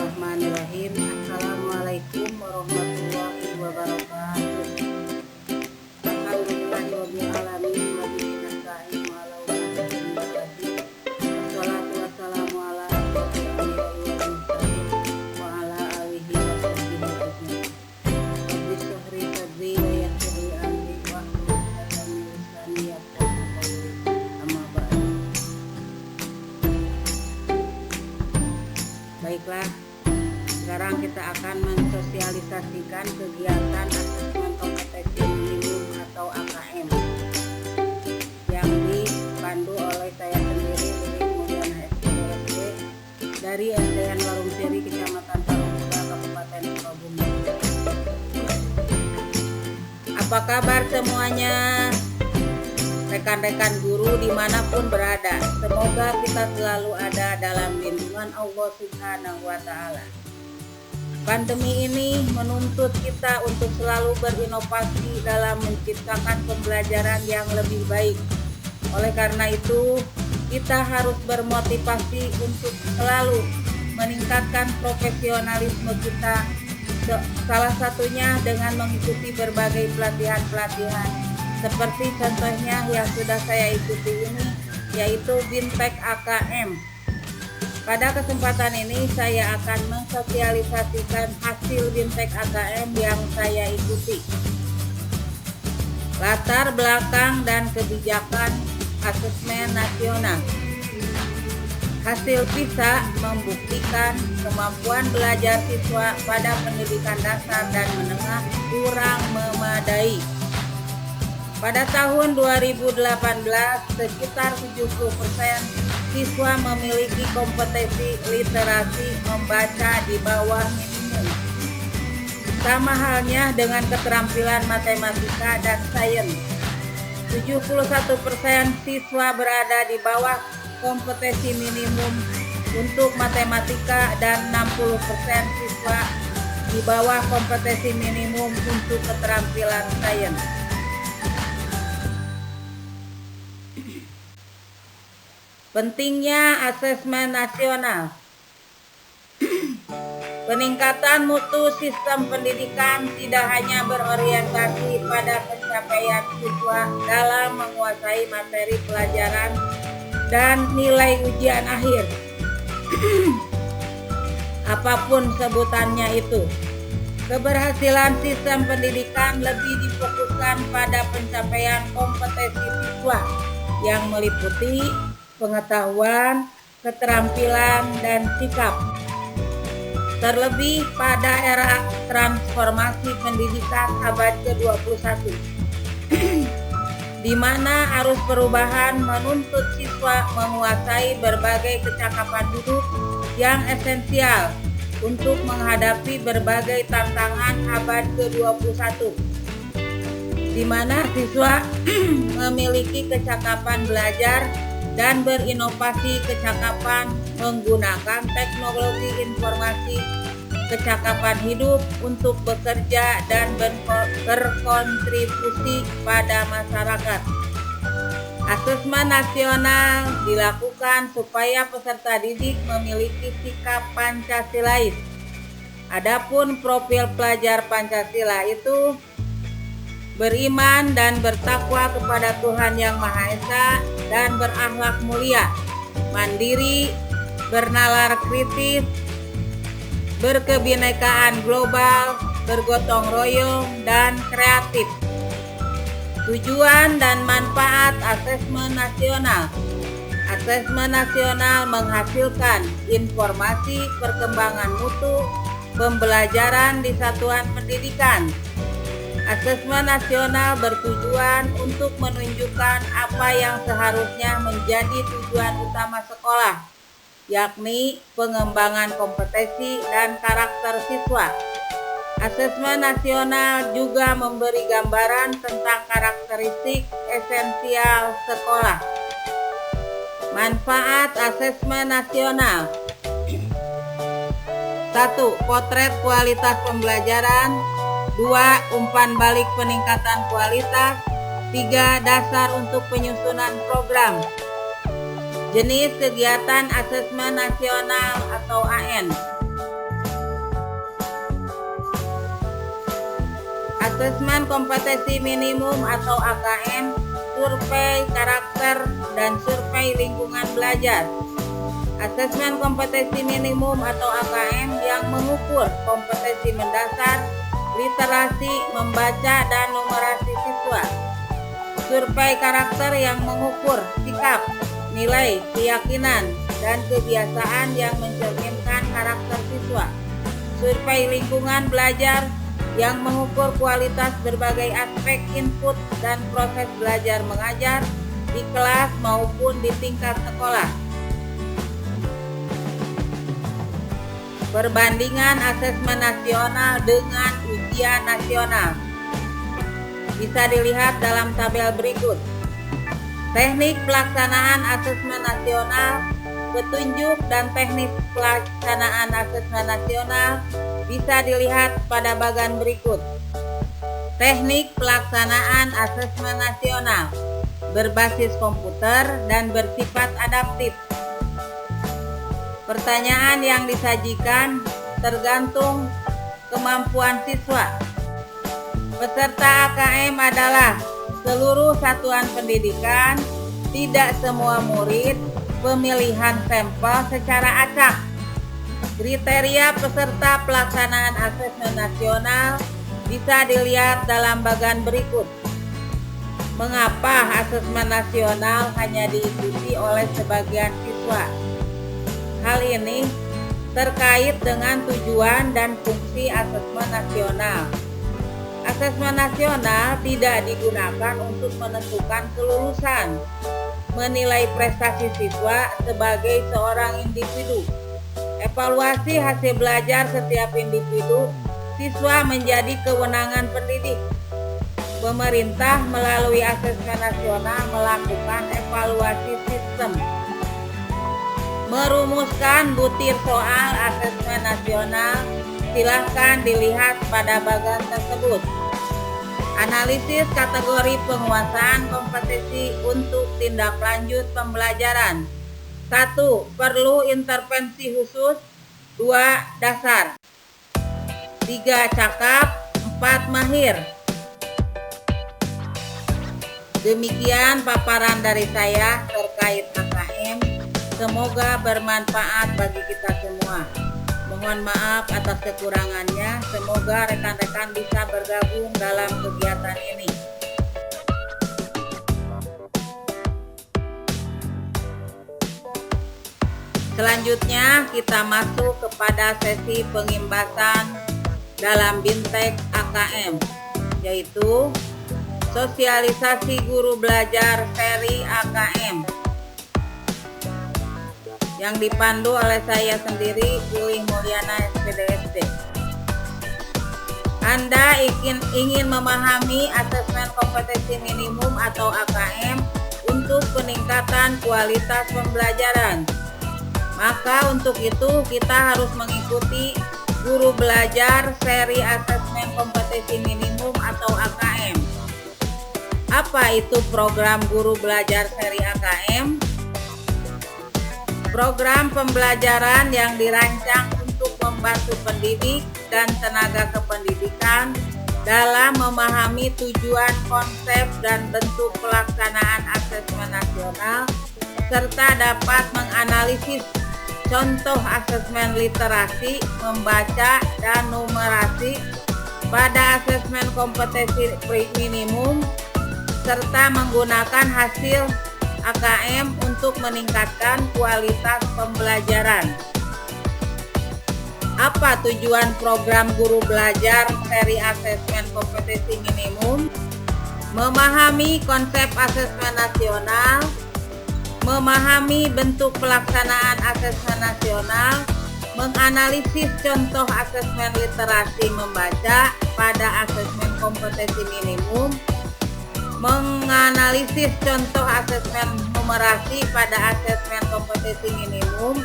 Bismillahirrahmanirrahim. Assalamualaikum warahmatullahi wabarakatuh. Alhamdulillahirabbil alamin wa bihi nasta'in wa ala wassalatu wassalamu ala asyrofil anbiya'i wal mursalin wa ala alihi wa sahbihi ajmain. Rabbi shrah li sadri wa yassir li amri wahlul 'uqdatam min lisani yafqahu qawli. Amma ba'du. Baiklah, sekarang kita akan mensosialisasikan kegiatan asesmen kompetensi minimum atau AKM yang dipandu oleh saya sendiri, Lili Mulyana SPDSD, dari SDN Warung Siri, Kecamatan Parungkuda, Kabupaten Sukabumi. Apa kabar semuanya? Rekan-rekan guru dimanapun berada, semoga kita selalu ada dalam lindungan Allah Subhanahu wa Ta'ala. Pandemi ini menuntut kita untuk selalu berinovasi dalam menciptakan pembelajaran yang lebih baik. Oleh karena itu, kita harus bermotivasi untuk selalu meningkatkan profesionalisme kita, salah satunya dengan mengikuti berbagai pelatihan-pelatihan. Seperti contohnya yang sudah saya ikuti ini, yaitu BIMTEK AKM. Pada kesempatan ini saya akan mensosialisasikan hasil BIMTEK AKM yang saya ikuti. Latar belakang dan kebijakan asesmen nasional. Hasil PISA membuktikan kemampuan belajar siswa pada pendidikan dasar dan menengah kurang memadai. Pada tahun 2018, sekitar 70% siswa memiliki kompetensi literasi membaca di bawah minimum. Sama halnya dengan keterampilan matematika dan sains. 71% siswa berada di bawah kompetensi minimum untuk matematika dan 60% siswa di bawah kompetensi minimum untuk keterampilan sains. Pentingnya asesmen nasional. Peningkatan mutu sistem pendidikan tidak hanya berorientasi pada pencapaian siswa dalam menguasai materi pelajaran dan nilai ujian akhir. Apapun sebutannya itu, keberhasilan sistem pendidikan lebih difokuskan pada pencapaian kompetensi siswa yang meliputi pengetahuan, keterampilan, dan sikap. Terlebih pada era transformasi pendidikan abad ke-21, di mana arus perubahan menuntut siswa menguasai berbagai kecakapan hidup yang esensial untuk menghadapi berbagai tantangan abad ke-21, di mana siswa memiliki kecakapan belajar dan berinovasi, kecakapan menggunakan teknologi informasi, kecakapan hidup untuk bekerja dan berkontribusi pada masyarakat. Asesmen nasional dilakukan supaya peserta didik memiliki sikap Pancasilais. Adapun profil pelajar Pancasila itu beriman dan bertakwa kepada Tuhan Yang Maha Esa dan berakhlak mulia, mandiri, bernalar kritis, berkebinekaan global, bergotong royong, dan kreatif. Tujuan dan manfaat asesmen nasional. Asesmen nasional menghasilkan informasi perkembangan mutu pembelajaran di satuan pendidikan. Asesmen nasional bertujuan untuk menunjukkan apa yang seharusnya menjadi tujuan utama sekolah, yakni pengembangan kompetensi dan karakter siswa. Asesmen nasional juga memberi gambaran tentang karakteristik esensial sekolah. Manfaat asesmen nasional. 1. Potret kualitas pembelajaran. 2. Umpan balik peningkatan kualitas. 3. Dasar untuk penyusunan program. Jenis kegiatan asesmen nasional atau AN. asesmen kompetensi minimum atau AKM, survei karakter, dan survei lingkungan belajar. Asesmen kompetensi minimum atau AKM yang mengukur kompetensi mendasar, literasi, membaca, dan numerasi siswa. Survei karakter yang mengukur sikap, nilai, keyakinan, dan kebiasaan yang mencerminkan karakter siswa. Survei lingkungan belajar yang mengukur kualitas berbagai aspek input dan proses belajar mengajar di kelas maupun di tingkat sekolah. Perbandingan asesmen nasional dengan ujian nasional bisa dilihat dalam tabel berikut. Teknik pelaksanaan asesmen nasional, petunjuk dan teknik pelaksanaan asesmen nasional bisa dilihat pada bagian berikut. Teknik pelaksanaan asesmen nasional berbasis komputer dan bersifat adaptif. Pertanyaan yang disajikan tergantung kemampuan siswa. Peserta AKM adalah seluruh satuan pendidikan, tidak semua murid, pemilihan sampel secara acak. Kriteria peserta pelaksanaan asesmen nasional bisa dilihat dalam bagian berikut. Mengapa asesmen nasional hanya diikuti oleh sebagian siswa? Hal ini terkait dengan tujuan dan fungsi asesmen nasional. Asesmen nasional tidak digunakan untuk menentukan kelulusan, menilai prestasi siswa sebagai seorang individu. Evaluasi hasil belajar setiap individu siswa menjadi kewenangan pendidik. Pemerintah melalui asesmen nasional melakukan evaluasi sistem. Merumuskan butir soal asesmen nasional, silahkan dilihat pada bagian tersebut. Analisis kategori penguasaan kompetensi untuk tindak lanjut pembelajaran. 1. Perlu intervensi khusus. 2. Dasar. 3. Cakap. 4. Mahir. Demikian paparan dari saya terkait AKM. Semoga bermanfaat bagi kita semua. Mohon maaf atas kekurangannya. Semoga rekan-rekan bisa bergabung dalam kegiatan ini. Selanjutnya kita masuk kepada sesi pengimbasan dalam BIMTEK AKM, yaitu sosialisasi guru belajar seri AKM yang dipandu oleh saya sendiri, Willy Mulyana, SPDSD. Anda ingin memahami asesmen kompetensi minimum atau AKM untuk peningkatan kualitas pembelajaran. Maka untuk itu kita harus mengikuti guru belajar seri asesmen kompetensi minimum atau AKM. Apa itu program guru belajar seri AKM? Program pembelajaran yang dirancang untuk membantu pendidik dan tenaga kependidikan dalam memahami tujuan, konsep, dan bentuk pelaksanaan asesmen nasional, serta dapat menganalisis contoh asesmen literasi, membaca, dan numerasi pada asesmen kompetensi minimum, serta menggunakan hasil AKM untuk meningkatkan kualitas pembelajaran. Apa tujuan program guru belajar seri asesmen kompetensi minimum? Memahami konsep asesmen nasional, memahami bentuk pelaksanaan asesmen nasional, menganalisis contoh asesmen literasi membaca pada asesmen kompetensi minimum, menganalisis contoh asesmen numerasi pada asesmen kompetensi minimum,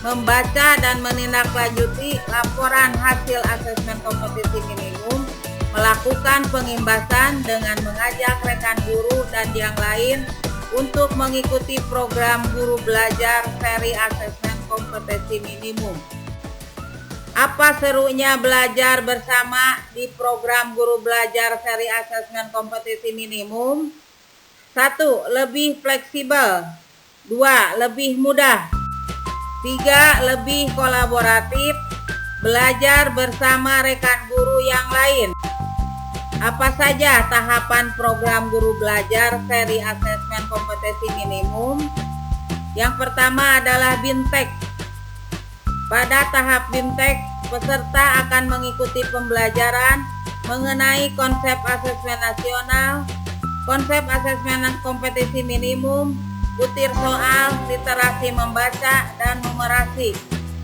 membaca dan menindaklanjuti laporan hasil asesmen kompetensi minimum, melakukan pengimbasan dengan mengajak rekan guru dan yang lain untuk mengikuti program guru belajar seri asesmen kompetensi minimum. Apa serunya belajar bersama di program Guru Belajar Seri Asesmen Kompetisi Minimum? 1. Lebih fleksibel. 2. Lebih mudah. 3. Lebih kolaboratif. Belajar bersama rekan guru yang lain. Apa saja tahapan program Guru Belajar Seri Asesmen Kompetisi Minimum? Yang pertama adalah BIMTEK. Pada tahap BIMTEK, peserta akan mengikuti pembelajaran mengenai konsep asesmen nasional, konsep asesmen kompetisi minimum, butir soal, literasi membaca dan numerasi,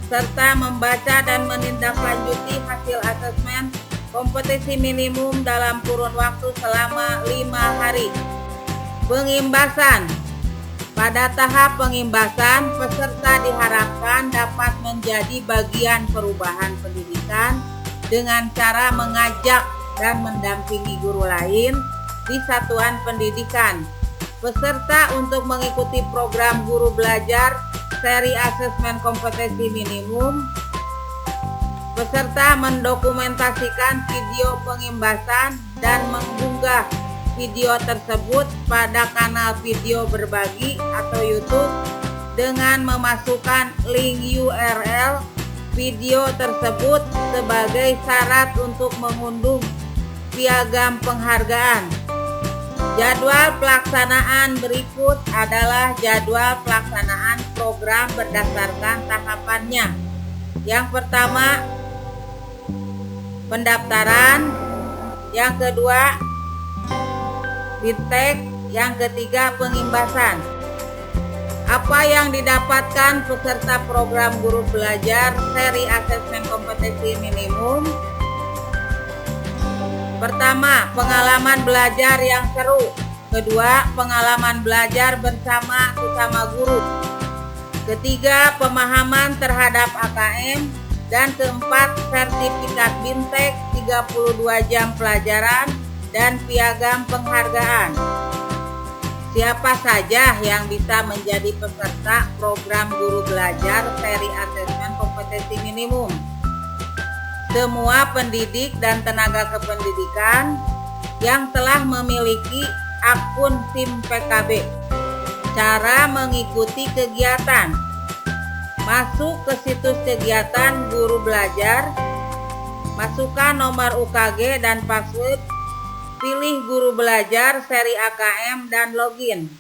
serta membaca dan menindaklanjuti hasil asesmen kompetisi minimum dalam kurun waktu selama 5 hari. Pengimbasan. Pada tahap pengimbasan, peserta diharapkan dapat menjadi bagian perubahan pendidikan dengan cara mengajak dan mendampingi guru lain di satuan pendidikan. Peserta untuk mengikuti program Guru Belajar Seri Asesmen Kompetisi Minimum, peserta mendokumentasikan video pengimbasan dan mengunggah video tersebut pada kanal video berbagi atau YouTube dengan memasukkan link URL video tersebut sebagai syarat untuk mengunduh piagam penghargaan. Jadwal pelaksanaan berikut adalah jadwal pelaksanaan program berdasarkan tahapannya. Yang pertama, pendaftaran. Yang kedua, BIMTEK. Yang ketiga, pengimbasan. Apa yang didapatkan peserta program Guru Belajar Seri Asesmen Kompetisi Minimum? Pertama, pengalaman belajar yang seru. Kedua, pengalaman belajar bersama sesama guru. Ketiga, pemahaman terhadap AKM. Dan keempat, sertifikat BIMTEK 32 jam pelajaran dan piagam penghargaan. Siapa saja yang bisa menjadi peserta program Guru Belajar Seri Asesmen Kompetisi Minimum? Semua pendidik dan tenaga kependidikan yang telah memiliki akun SIM PKB. Cara mengikuti kegiatan: masuk ke situs kegiatan Guru Belajar, masukkan nomor UKG dan password, pilih Guru Belajar Seri AKM dan login.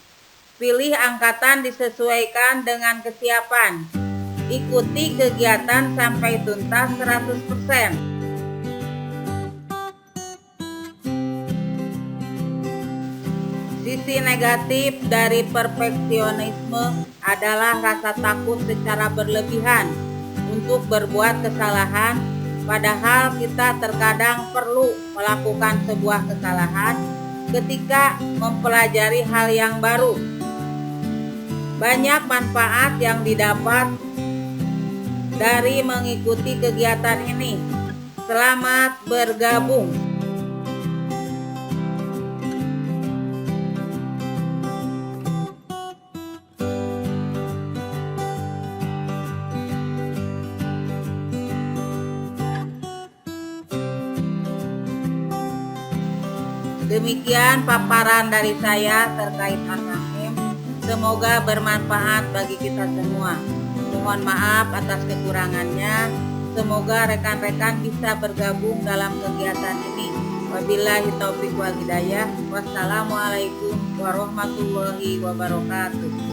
Pilih angkatan disesuaikan dengan kesiapan. Ikuti kegiatan sampai tuntas 100%. Sisi negatif dari perfeksionisme adalah rasa takut secara berlebihan untuk berbuat kesalahan, padahal kita terkadang perlu melakukan sebuah kesalahan ketika mempelajari hal yang baru. Banyak manfaat yang didapat dari mengikuti kegiatan ini. Selamat bergabung. Demikian paparan dari saya terkait AKM. Semoga bermanfaat bagi kita semua. Mohon maaf atas kekurangannya. Semoga rekan-rekan bisa bergabung dalam kegiatan ini. Wabillahi taufiq wal hidayah. Wassalamualaikum warahmatullahi wabarakatuh.